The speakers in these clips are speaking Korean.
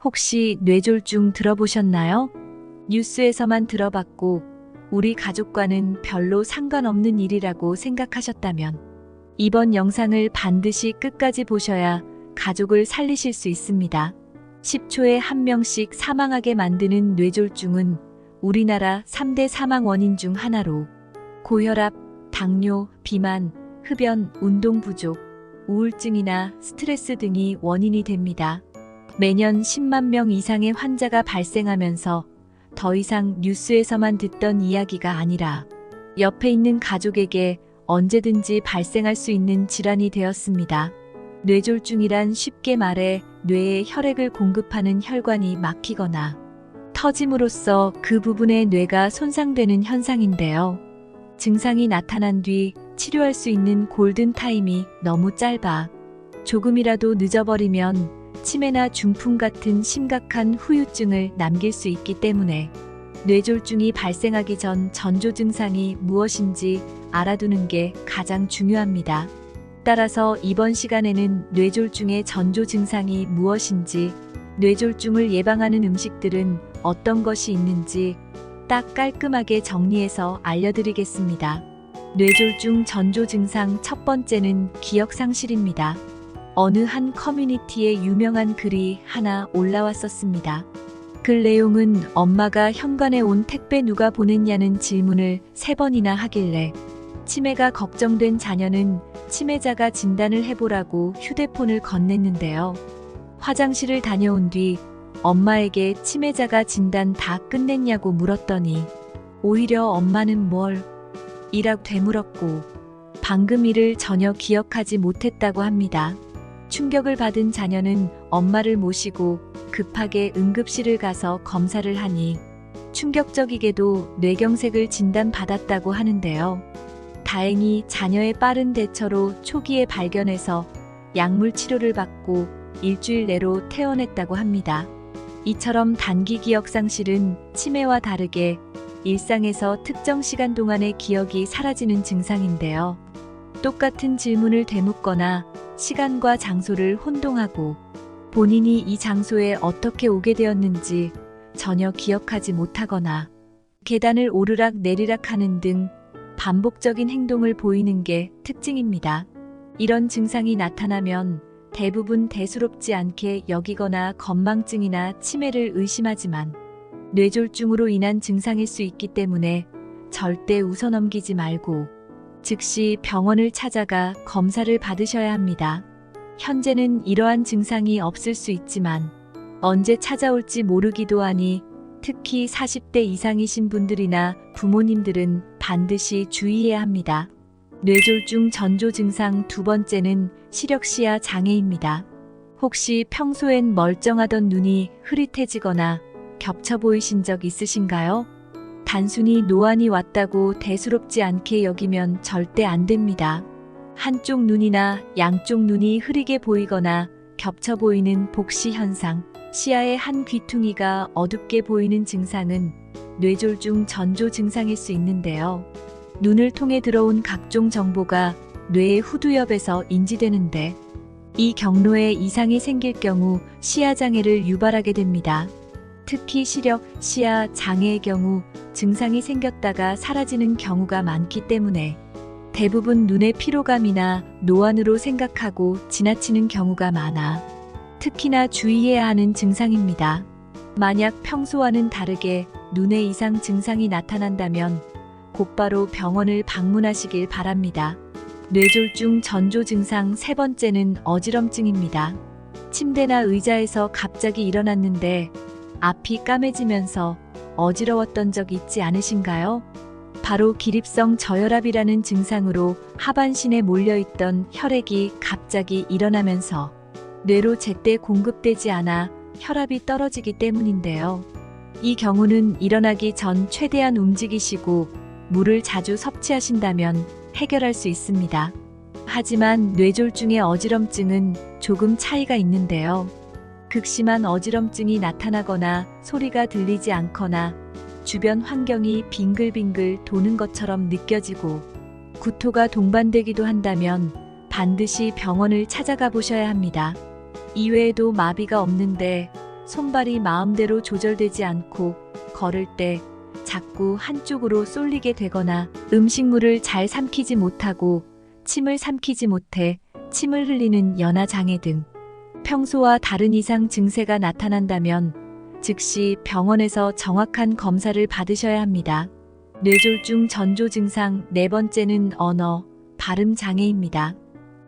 혹시 뇌졸중 들어보셨나요? 뉴스에서만 들어봤고 우리 가족과는 별로 상관없는 일이라고 생각하셨다면 이번 영상을 반드시 끝까지 보셔야 가족을 살리실 수 있습니다. 10초에 1명씩 사망하게 만드는 뇌졸중은 우리나라 3대 사망 원인 중 하나로 고혈압, 당뇨, 비만, 흡연, 운동 부족, 우울증이나 스트레스 등이 원인이 됩니다. 매년 10만 명 이상의 환자가 발생하면서 더 이상 뉴스에서만 듣던 이야기가 아니라 옆에 있는 가족에게 언제든지 발생할 수 있는 질환이 되었습니다. 뇌졸중이란 쉽게 말해 뇌에 혈액을 공급하는 혈관이 막히거나 터짐으로써 그 부분의 뇌가 손상되는 현상인데요. 증상이 나타난 뒤 치료할 수 있는 골든타임이 너무 짧아 조금이라도 늦어버리면 치매나 중풍 같은 심각한 후유증을 남길 수 있기 때문에 뇌졸중이 발생하기 전 전조 증상이 무엇인지 알아두는 게 가장 중요합니다. 따라서 이번 시간에는 뇌졸중의 전조 증상이 무엇인지, 뇌졸중을 예방하는 음식들은 어떤 것이 있는지 딱 깔끔하게 정리해서 알려드리겠습니다. 뇌졸중 전조 증상 첫 번째는 기억 상실입니다. 어느 한 커뮤니티에 유명한 글이 하나 올라왔었습니다. 글 내용은 엄마가 현관에 온 택배 누가 보냈냐는 질문을 3번이나 하길래 치매가 걱정된 자녀는 치매자가 진단을 해보라고 휴대폰을 건넸는데요. 화장실을 다녀온 뒤 엄마에게 치매자가 진단 다 끝냈냐고 물었더니 오히려 엄마는 뭘? 이라고 되물었고 방금 일을 전혀 기억하지 못했다고 합니다. 충격을 받은 자녀는 엄마를 모시고 급하게 응급실을 가서 검사를 하니 충격적이게도 뇌경색을 진단받았다고 하는데요. 다행히 자녀의 빠른 대처로 초기에 발견해서 약물 치료를 받고 일주일 내로 퇴원했다고 합니다. 이처럼 단기 기억 상실은 치매와 다르게 일상에서 특정 시간 동안의 기억이 사라지는 증상인데요. 똑같은 질문을 되묻거나 시간과 장소를 혼동하고 본인이 이 장소에 어떻게 오게 되었는지 전혀 기억하지 못하거나 계단을 오르락 내리락 하는 등 반복적인 행동을 보이는 게 특징입니다. 이런 증상이 나타나면 대부분 대수롭지 않게 여기거나 건망증이나 치매를 의심하지만 뇌졸중으로 인한 증상일 수 있기 때문에 절대 웃어넘기지 말고 즉시 병원을 찾아가 검사를 받으셔야 합니다. 현재는 이러한 증상이 없을 수 있지만 언제 찾아올지 모르기도 하니 특히 40대 이상이신 분들이나 부모님들은 반드시 주의해야 합니다. 뇌졸중 전조 증상 두 번째는 시력시야 장애입니다. 혹시 평소엔 멀쩡하던 눈이 흐릿해지거나 겹쳐 보이신 적 있으신가요? 단순히 노안이 왔다고 대수롭지 않게 여기면 절대 안 됩니다. 한쪽 눈이나 양쪽 눈이 흐리게 보이거나 겹쳐 보이는 복시 현상, 시야의 한 귀퉁이가 어둡게 보이는 증상은 뇌졸중 전조 증상일 수 있는데요. 눈을 통해 들어온 각종 정보가 뇌의 후두엽에서 인지되는데 이 경로에 이상이 생길 경우 시야장애를 유발하게 됩니다. 특히 시력, 시야 장애의 경우 증상이 생겼다가 사라지는 경우가 많기 때문에 대부분 눈의 피로감이나 노안으로 생각하고 지나치는 경우가 많아 특히나 주의해야 하는 증상입니다. 만약 평소와는 다르게 눈에 이상 증상이 나타난다면 곧바로 병원을 방문하시길 바랍니다. 뇌졸중 전조 증상 세 번째는 어지럼증입니다. 침대나 의자에서 갑자기 일어났는데 앞이 까매지면서 어지러웠던 적 있지 않으신가요? 바로 기립성 저혈압이라는 증상으로 하반신에 몰려있던 혈액이 갑자기 일어나면서 뇌로 제때 공급되지 않아 혈압이 떨어지기 때문인데요. 이 경우는 일어나기 전 최대한 움직이시고 물을 자주 섭취하신다면 해결할 수 있습니다. 하지만 뇌졸중의 어지럼증은 조금 차이가 있는데요. 극심한 어지럼증이 나타나거나 소리가 들리지 않거나 주변 환경이 빙글빙글 도는 것처럼 느껴지고 구토가 동반되기도 한다면 반드시 병원을 찾아가 보셔야 합니다. 이외에도 마비가 없는데 손발이 마음대로 조절되지 않고 걸을 때 자꾸 한쪽으로 쏠리게 되거나 음식물을 잘 삼키지 못하고 침을 삼키지 못해 침을 흘리는 연하 장애 등 평소와 다른 이상 증세가 나타난다면 즉시 병원에서 정확한 검사를 받으셔야 합니다. 뇌졸중 전조 증상 네 번째는 언어, 발음 장애입니다.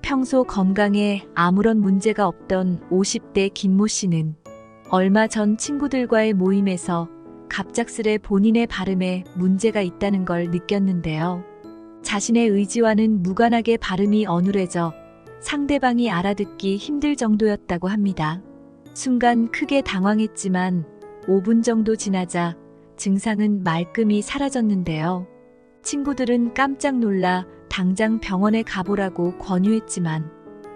평소 건강에 아무런 문제가 없던 50대 김모 씨는 얼마 전 친구들과의 모임에서 갑작스레 본인의 발음에 문제가 있다는 걸 느꼈는데요. 자신의 의지와는 무관하게 발음이 어눌해져 상대방이 알아듣기 힘들 정도였다고 합니다. 순간 크게 당황했지만 5분 정도 지나자 증상은 말끔히 사라졌는데요. 친구들은 깜짝 놀라 당장 병원에 가보라고 권유했지만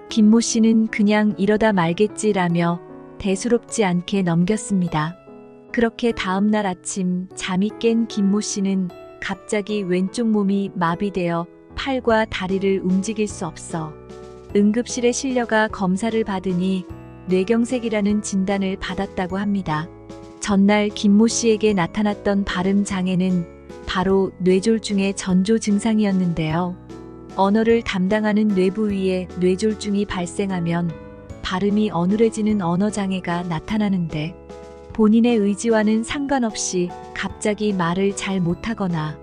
김모 씨는 그냥 이러다 말겠지라며 대수롭지 않게 넘겼습니다. 그렇게 다음날 아침 잠이 깬 김모 씨는 갑자기 왼쪽 몸이 마비되어 팔과 다리를 움직일 수 없어 응급실에 실려가 검사를 받으니 뇌경색이라는 진단을 받았다고 합니다. 전날 김모 씨에게 나타났던 발음 장애는 바로 뇌졸중의 전조 증상이었는데요. 언어를 담당하는 뇌부 위에 뇌졸중이 발생하면 발음이 어눌해지는 언어장애가 나타나는데 본인의 의지와는 상관없이 갑자기 말을 잘 못하거나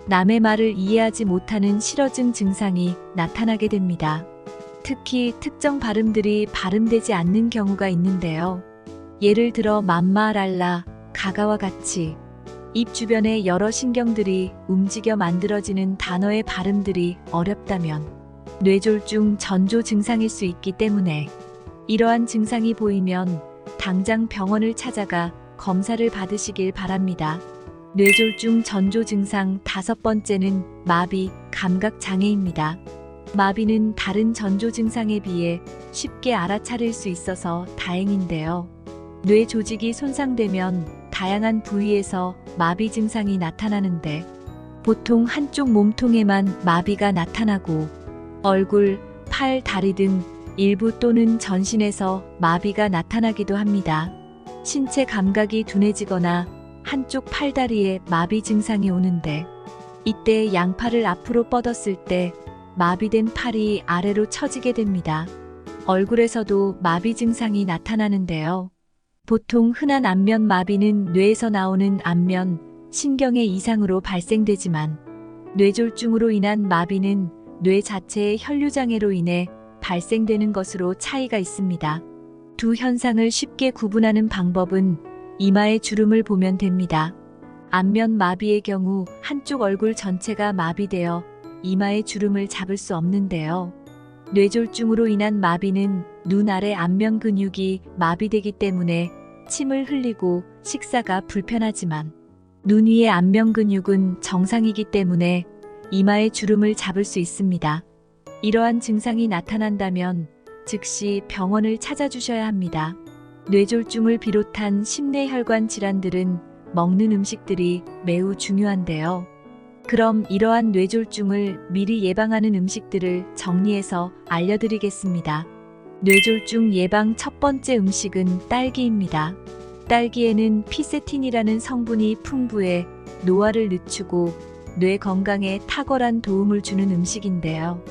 남의 말을 이해하지 못하는 실어증 증상이 나타나게 됩니다. 특히 특정 발음들이 발음되지 않는 경우가 있는데요. 예를 들어 맘마, 랄라, 가가와 같이 입 주변의 여러 신경들이 움직여 만들어지는 단어의 발음들이 어렵다면 뇌졸중 전조 증상일 수 있기 때문에 이러한 증상이 보이면 당장 병원을 찾아가 검사를 받으시길 바랍니다. 뇌졸중 전조 증상 다섯 번째는 마비, 감각 장애입니다. 마비는 다른 전조 증상에 비해 쉽게 알아차릴 수 있어서 다행인데요. 뇌 조직이 손상되면 다양한 부위에서 마비 증상이 나타나는데 보통 한쪽 몸통에만 마비가 나타나고 얼굴, 팔, 다리 등 일부 또는 전신에서 마비가 나타나기도 합니다. 신체 감각이 둔해지거나 한쪽 팔다리에 마비 증상이 오는데 이때 양팔을 앞으로 뻗었을 때 마비된 팔이 아래로 처지게 됩니다. 얼굴에서도 마비 증상이 나타나는데요. 보통 흔한 안면 마비는 뇌에서 나오는 안면, 신경의 이상으로 발생되지만 뇌졸중으로 인한 마비는 뇌 자체의 혈류장애로 인해 발생되는 것으로 차이가 있습니다. 두 현상을 쉽게 구분하는 방법은 이마의 주름을 보면 됩니다. 안면 마비의 경우 한쪽 얼굴 전체가 마비되어 이마의 주름을 잡을 수 없는데요. 뇌졸중으로 인한 마비는 눈 아래 안면 근육이 마비되기 때문에 침을 흘리고 식사가 불편하지만 눈 위의 안면 근육은 정상이기 때문에 이마의 주름을 잡을 수 있습니다. 이러한 증상이 나타난다면 즉시 병원을 찾아주셔야 합니다. 뇌졸중을 비롯한 심뇌혈관 질환들은 먹는 음식들이 매우 중요한데요. 그럼 이러한 뇌졸중을 미리 예방하는 음식들을 정리해서 알려드리겠습니다. 뇌졸중 예방 첫 번째 음식은 딸기입니다. 딸기에는 피세틴이라는 성분이 풍부해 노화를 늦추고 뇌 건강에 탁월한 도움을 주는 음식인데요.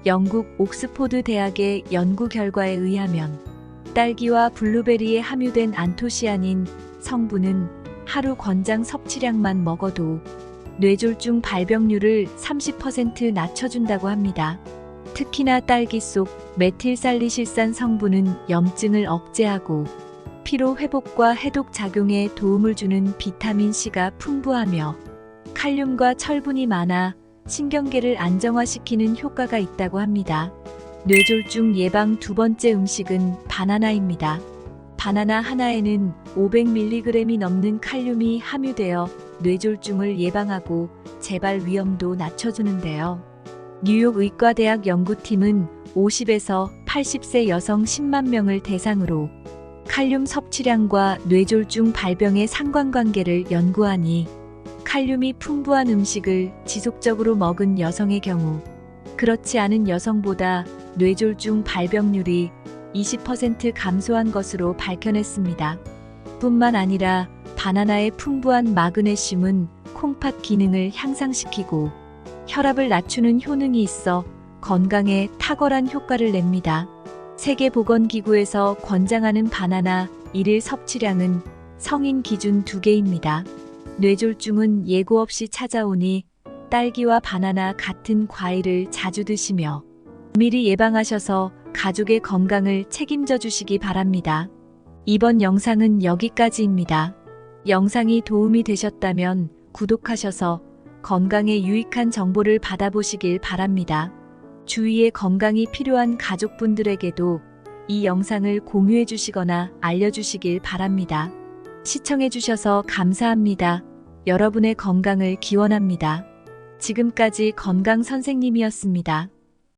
영국 옥스포드 대학의 연구 결과에 의하면 딸기와 블루베리에 함유된 안토시아닌 성분은 하루 권장 섭취량만 먹어도 뇌졸중 발병률을 30% 낮춰준다고 합니다. 특히나 딸기 속 메틸살리실산 성분은 염증을 억제하고 피로 회복과 해독 작용에 도움을 주는 비타민C가 풍부하며 칼륨과 철분이 많아 신경계를 안정화시키는 효과가 있다고 합니다. 뇌졸중 예방 두 번째 음식은 바나나입니다. 바나나 하나에는 500mg이 넘는 칼륨이 함유되어 뇌졸중을 예방하고 재발 위험도 낮춰주는데요. 뉴욕 의과대학 연구팀은 50에서 80세 여성 10만 명을 대상으로 칼륨 섭취량과 뇌졸중 발병의 상관관계를 연구하니 칼륨이 풍부한 음식을 지속적으로 먹은 여성의 경우 그렇지 않은 여성보다 뇌졸중 발병률이 20% 감소한 것으로 밝혀냈습니다. 뿐만 아니라 바나나의 풍부한 마그네슘은 콩팥 기능을 향상시키고 혈압을 낮추는 효능이 있어 건강에 탁월한 효과를 냅니다. 세계보건기구에서 권장하는 바나나 일일 섭취량은 성인 기준 2개입니다. 뇌졸중은 예고 없이 찾아오니 딸기와 바나나 같은 과일을 자주 드시며 미리 예방하셔서 가족의 건강을 책임져 주시기 바랍니다. 이번 영상은 여기까지입니다. 영상이 도움이 되셨다면 구독하셔서 건강에 유익한 정보를 받아보시길 바랍니다. 주위에 건강이 필요한 가족분들에게도 이 영상을 공유해 주시거나 알려주시길 바랍니다. 시청해 주셔서 감사합니다. 여러분의 건강을 기원합니다. 지금까지 건강 선생님이었습니다.